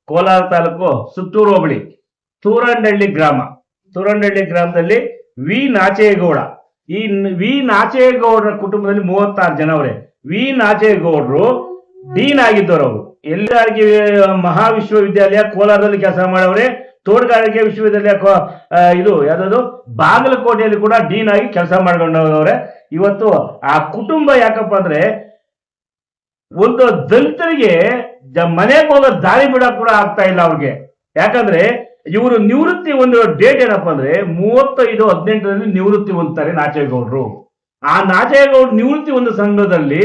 ಕೋಲಾರ ತಾಲೂಕು ಸುತ್ತೂರು ಹೋಬಳಿ ತೂರಂಡಹಳ್ಳಿ ಗ್ರಾಮದಲ್ಲಿ ವಿ ನಾಚೇಗೌಡ. ಈ ವಿ ನಾಚೇಗೌಡರ ಕುಟುಂಬದಲ್ಲಿ 36 ಜನ ಅವರೇ. ವಿ ನಾಚೇಗೌಡರು ಡೀನ್ ಆಗಿದ್ದವರು. ಅವರು ಎಲ್ಲರಿಗೆ ಮಹಾವಿಶ್ವವಿದ್ಯಾಲಯ ಕೋಲಾರದಲ್ಲಿ ಕೆಲಸ ಮಾಡವ್ರೆ. ತೋಟಗಾರಿಕೆ ವಿಶ್ವವಿದ್ಯಾಲಯ ಇದು ಯಾವ್ದು ಬಾಗಲಕೋಟೆಯಲ್ಲಿ ಕೂಡ ಡೀನ್ ಆಗಿ ಕೆಲಸ ಮಾಡ್ಕೊಂಡವ್ರೆ. ಇವತ್ತು ಆ ಕುಟುಂಬ ಯಾಕಪ್ಪ ಅಂದ್ರೆ ಒಂದು ದಲಿತರಿಗೆ ಮನೆಗೆ ಹೋಗೋ ದಾರಿ ಬಿಡಕ್ ಕೂಡ ಆಗ್ತಾ ಇಲ್ಲ ಅವ್ರಿಗೆ. ಯಾಕಂದ್ರೆ ಇವರು ನಿವೃತ್ತಿ ಒಂದು ಡೇಟ್ ಏನಪ್ಪಾ ಅಂದ್ರೆ 35/18 ನಿವೃತ್ತಿ ಹೊಂದ್ತಾರೆ ನಾಚೇಗೌಡರು. ಆ ನಾಚೇಗೌಡ ನಿವೃತ್ತಿ ಒಂದು ಸಂಘದಲ್ಲಿ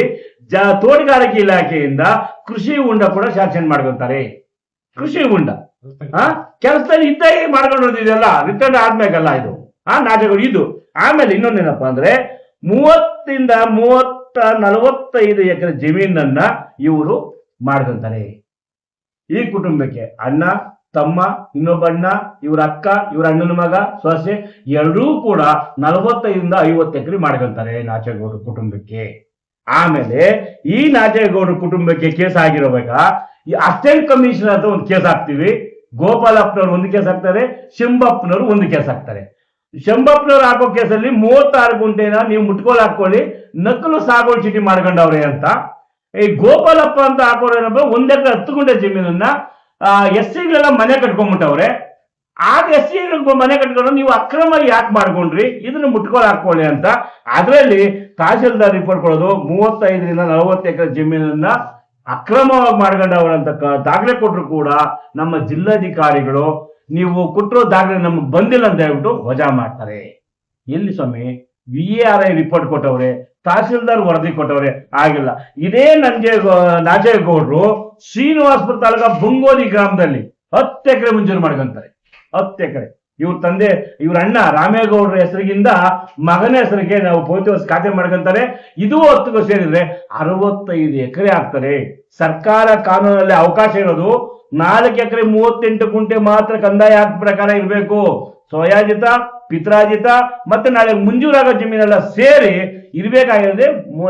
ತೋಟಗಾರಿಕೆ ಇಲಾಖೆಯಿಂದ ಕೃಷಿ ಹೊಂಡ ಕೂಡ ಶಾಂಕ್ಷನ್ ಮಾಡ್ಕೊಂತಾರೆ. ಕೃಷಿ ಹೊಂಡ ಕೆಲಸದಲ್ಲಿ ಇದ್ದಾಗೆ ಮಾಡ್ಕೊಂಡಿರೋದಿದೆಲ್ಲ ರಿಟರ್ನ್ ಆದ್ಮೇಗಲ್ಲ ಇದು ನಾಚೇಗೌಡ ಇದು. ಆಮೇಲೆ ಇನ್ನೊಂದೇನಪ್ಪಾ ಅಂದ್ರೆ 30-45 ಎಕರೆ ಜಮೀನನ್ನ ಇವರು ಮಾಡ್ಕೊಂತಾರೆ. ಈ ಕುಟುಂಬಕ್ಕೆ ಅಣ್ಣ, ತಮ್ಮ, ಇನ್ನೊಬ್ಬ ಅಣ್ಣ, ಇವ್ರ ಅಕ್ಕ, ಇವ್ರ ಅಣ್ಣನ ಮಗ, ಸೊಸೆ ಎರಡೂ ಕೂಡ 45-50 ಎಕರೆ ಮಾಡ್ಕೊಂತಾರೆ ನಾಚೇಗೌಡ ಕುಟುಂಬಕ್ಕೆ. ಆಮೇಲೆ ಈ ನಾಚೇಗೌಡ ಕುಟುಂಬಕ್ಕೆ ಕೇಸ್ ಆಗಿರಬೇಕಾ ಈ ಅಸಿಸ್ಟೆಂಟ್ ಕಮಿಷನರ್ ಅಂತ ಒಂದು ಕೇಸ್ ಹಾಕ್ತಿವಿ. ಗೋಪಾಲಪ್ಪನವ್ರು ಒಂದು ಕೇಸ್ ಹಾಕ್ತಾರೆ, ಶಂಭಪ್ಪನವರು ಒಂದು ಕೇಸ್ ಹಾಕ್ತಾರೆ. ಶಂಭಪ್ಪನವ್ರು ಹಾಕೋ ಕೇಸಲ್ಲಿ 36 ಗುಂಟೆನ ನೀವು ಮುಟ್ಕೋಲ್ ಹಾಕೊಳ್ಳಿ, ನಕಲು ಸಾಗೋಳ್ ಚೀಟಿ ಮಾಡ್ಕೊಂಡವ್ರೆ ಅಂತ. ಈ ಗೋಪಾಲಪ್ಪ ಅಂತ ಹಾಕೋರೇನಪ್ಪ 1 ಎಕರೆ 10 ಗುಂಟೆ ಜಮೀನನ್ನ SCಗಳೆಲ್ಲ ಮನೆ ಕಟ್ಕೊಂಡ್ಬಿಟ್ಟವ್ರೆ. ಆಗ SCಗಳಿಗೆ ಮನೆ ಕಟ್ಕೊಂಡು ನೀವು ಅಕ್ರಮ ಯಾಕೆ ಮಾಡ್ಕೊಂಡ್ರಿ, ಇದನ್ನ ಮುಟ್ಕೋಲ್ ಹಾಕೊಳ್ಳಿ ಅಂತ. ಅದರಲ್ಲಿ ತಹಶೀಲ್ದಾರ್ ರಿಪೋರ್ಟ್ ಕೊಡೋದು 35-40 ಎಕರೆ ಜಮೀನನ್ನ ಅಕ್ರಮವಾಗಿ ಮಾಡ್ಕೊಂಡವ್ರಂತ ದಾಖಲೆ ಕೊಟ್ಟರು ಕೂಡ ನಮ್ಮ ಜಿಲ್ಲಾಧಿಕಾರಿಗಳು ನೀವು ಕೊಟ್ಟಿರೋ ದಾಖಲೆ ನಮ್ಗೆ ಬಂದಿಲ್ಲ ಅಂತ ಹೇಳ್ಬಿಟ್ಟು ವಜಾ ಮಾಡ್ತಾರೆ. ಎಲ್ಲಿ ಸ್ವಾಮಿ VARI ರಿಪೋರ್ಟ್ ಕೊಟ್ಟವ್ರೆ, ತಹಶೀಲ್ದಾರ್ ವರದಿ ಕೊಟ್ಟವ್ರೆ, ಆಗಿಲ್ಲ. ಇದೇ ನಾಚೇಗೌಡರು ಶ್ರೀನಿವಾಸಪುರ ತಾಲೂಕ ಬಂಗೋಲಿ ಗ್ರಾಮದಲ್ಲಿ 10 ಎಕರೆ ಮಂಜೂರು ಮಾಡ್ಕೊಂತಾರೆ. 10 ಎಕರೆ ಇವ್ರ ತಂದೆ ಇವ್ರ ಅಣ್ಣ ರಾಮೇಗೌಡರ ಹೆಸರಿಗಿಂದ ಮಗನ ಹೆಸರಿಗೆ ನಾವು ಪೋತಿ ಖಾತೆ ಮಾಡ್ಕೊಂತಾರೆ. ಇದು 10 ಸೇರಿದ್ರೆ 65 ಎಕರೆ ಆಗ್ತಾರೆ. ಸರ್ಕಾರ ಕಾನೂನಲ್ಲಿ ಅವಕಾಶ ಇರೋದು 4 ಎಕರೆ 38 ಗುಂಟೆ ಮಾತ್ರ ಕಂದಾಯ ಪ್ರಕಾರ ಇರಬೇಕು. ಸ್ವಯಾಜಿತ, ಪಿತ್ರಾಜಿತ ಮತ್ತೆ ನಾಳೆ ಮಂಜೂರಾಗೋ ಜಮೀನೆಲ್ಲ ಸೇರಿ ಇರ್ಬೇಕಾಗಿರೋದೇ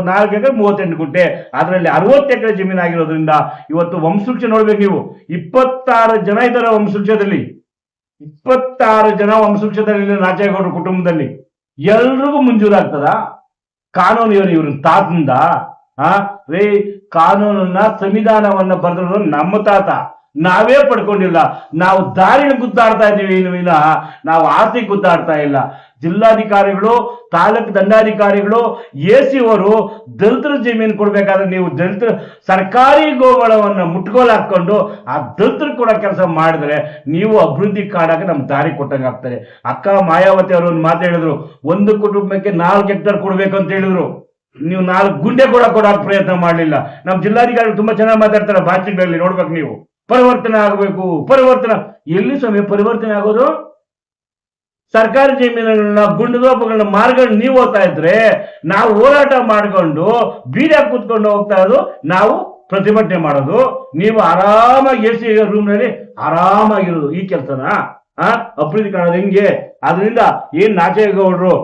4 ಎಕರೆ 38 ಗುಂಟೆ. ಅದರಲ್ಲಿ 60 ಎಕರೆ ಜಮೀನು ಆಗಿರೋದ್ರಿಂದ ಇವತ್ತು ವಂಶವೃಕ್ಷ ನೋಡ್ಬೇಕು ನೀವು. 26 ಜನ ಇದ್ದಾರೆ ವಂಶವೃಕ್ಷದಲ್ಲಿ. 26 ಜನ ವಂಶವೃಕ್ಷದಲ್ಲಿ ನಾಚೇಗೌಡರ ಕುಟುಂಬದಲ್ಲಿ ಎಲ್ರಿಗೂ ಮಂಜೂರಾಗ್ತದ? ಕಾನೂನು ಇವ್ರನ್ನ ತಾತಂದ ರೇ ಕಾನೂನನ್ನ ಸಂವಿಧಾನವನ್ನ ಬರೆದ್ರು ನಮ್ಮ ತಾತ, ನಾವೇ ಪಡ್ಕೊಂಡಿಲ್ಲ. ನಾವು ದಾರಿನ ಗುದ್ದಾಡ್ತಾ ಇದ್ದೀವಿ, ನಾವು ಆಸ್ತಿ ಗುದ್ದಾಡ್ತಾ ಇಲ್ಲ. ಜಿಲ್ಲಾಧಿಕಾರಿಗಳು, ತಾಲೂಕು ದಂಡಾಧಿಕಾರಿಗಳು, AC ಅವರು ದಲಿತರ ಜಮೀನು ಕೊಡ್ಬೇಕಾದ್ರೆ ನೀವು ದಲಿತರ ಸರ್ಕಾರಿ ಗೋವಳವನ್ನ ಮುಟ್ಗೋಲ್ ಹಾಕೊಂಡು ಆ ದಲಿತರು ಕೂಡ ಕೆಲಸ ಮಾಡಿದ್ರೆ ನೀವು ಅಭಿವೃದ್ಧಿ ಕಾಡಾಗ ನಮ್ ದಾರಿ ಕೊಟ್ಟಂಗೆ ಆಗ್ತಾರೆ. ಅಕ್ಕ ಮಾಯಾವತಿ ಅವರು ಒಂದು ಮಾತು ಹೇಳಿದ್ರು, ಒಂದು ಕುಟುಂಬಕ್ಕೆ 4 ಹೆಕ್ಟರ್ ಕೊಡ್ಬೇಕು ಅಂತ ಹೇಳಿದ್ರು. ನೀವು 4 ಗುಂಡೆ ಕೂಡ ಕೊಡೋಕೆ ಪ್ರಯತ್ನ ಮಾಡಲಿಲ್ಲ. ನಮ್ಮ ಜಿಲ್ಲಾಧಿಕಾರಿಗಳು ತುಂಬಾ ಚೆನ್ನಾಗಿ ಮಾತಾಡ್ತಾರೆ ಭಾಷಣಗಳಲ್ಲಿ, ನೋಡ್ಬೇಕು ನೀವು. ಪರಿವರ್ತನೆ ಆಗಬೇಕು, ಪರಿವರ್ತನೆ ಎಲ್ಲಿ ಸ್ವಾಮಿ ಪರಿವರ್ತನೆ ಆಗೋದು? ಸರ್ಕಾರಿ ಜಮೀನುಗಳನ್ನ ಗುಂಡುಗೋಪಗಳನ್ನ ಮಾರ್ಕೊಂಡು ನೀವು ಹೋಗ್ತಾ ಇದ್ರೆ ನಾವು ಹೋರಾಟ ಮಾಡ್ಕೊಂಡು ಬೀದಿ ಕೂತ್ಕೊಂಡು ಹೋಗ್ತಾ ಇರೋದು, ನಾವು ಪ್ರತಿಭಟನೆ ಮಾಡೋದು. ನೀವು ಆರಾಮಾಗಿ AC ರೂಮ್ ನಲ್ಲಿ ಆರಾಮಾಗಿರೋದು. ಈ ಕೆಲಸನ ಅಭಿವೃದ್ಧಿ ಕಾಣೋದು ಹೆಂಗೆ? ಅದರಿಂದ ಏನ್ ನಾಚೇಗೌಡರು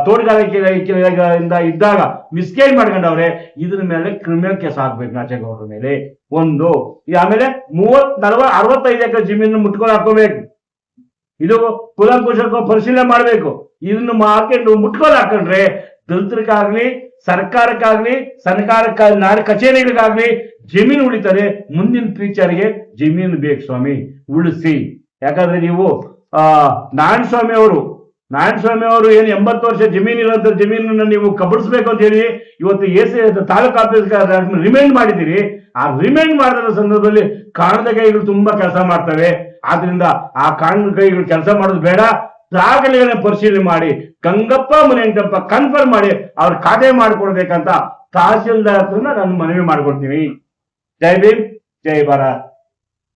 ತೋಟಗಾರಿಕೆಯಿಂದ ಇದ್ದಾಗ ಮಿಸ್ಗೈಡ್ ಮಾಡ್ಕೊಂಡವ್ರೆ, ಇದ್ರ ಮೇಲೆ ಕ್ರಿಮಿನಲ್ ಕೇಸ್ ಹಾಕ್ಬೇಕು ನಾಚೇಗೌಡರ ಮೇಲೆ. ಒಂದು ಆಮೇಲೆ 30-40-65 ಎಕರೆ ಜಮೀನು ಮುಟ್ಕೊಂಡು ಹಾಕೋಬೇಕು. ಇದು ಕುಲಂಕುಷಕ್ಕೂ ಪರಿಶೀಲನೆ ಮಾಡ್ಬೇಕು. ಇದನ್ನು ಹಾಕೊಂಡು ಮುಟ್ಕೊಂಡು ಹಾಕೊಂಡ್ರೆ ದಲಿತರಿಗಾಗ್ಲಿ, ಸರ್ಕಾರಕ್ಕಾಗ್ಲಿ, ನಾಡ ಕಚೇರಿಗಳಿಗಾಗ್ಲಿ ಜಮೀನು ಉಳಿತಾರೆ. ಮುಂದಿನ ಫ್ಯೂಚರ್ಗೆ ಜಮೀನು ಬೇಕು ಸ್ವಾಮಿ, ಉಳಿಸಿ. ಯಾಕಂದ್ರೆ ನೀವು ನಾರಾಯಣಸ್ವಾಮಿ ಅವರು ಏನು 80 ವರ್ಷ ಜಮೀನು ಇರೋಂಥ ಜಮೀನನ್ನ ನೀವು ಕಬಳಿಸ್ಬೇಕು ಅಂತ ಹೇಳಿ ಇವತ್ತು AC ತಾಲೂಕು ಆಫೀಸ್ ರಿಮೈಂಡ್ ಮಾಡಿದ್ದೀರಿ. ಆ ರಿಮೈಂಡ್ ಮಾಡಿದ ಸಂದರ್ಭದಲ್ಲಿ ಕಾಣದ ಕೈಗಳು ತುಂಬಾ ಕೆಲಸ ಮಾಡ್ತವೆ. ಆದ್ರಿಂದ ಆ ಕಾಣದ ಕೈಗಳು ಕೆಲಸ ಮಾಡೋದು ಬೇಡ. ದಾಖಲೆಗಳನ್ನ ಪರಿಶೀಲನೆ ಮಾಡಿ ಗಂಗಪ್ಪ ಮುನಿಯಂಗಪ್ಪ ಕನ್ಫರ್ಮ್ ಮಾಡಿ ಅವ್ರ ಖಾತೆ ಮಾಡಿಕೊಡ್ಬೇಕಂತ ತಹಶೀಲ್ದಾರ್ ಹತ್ರ ನಾನು ಮನವಿ ಮಾಡ್ಕೊಡ್ತೀನಿ. ಜೈ ಭೀಮ್, ಜೈ ಭಾರತ್.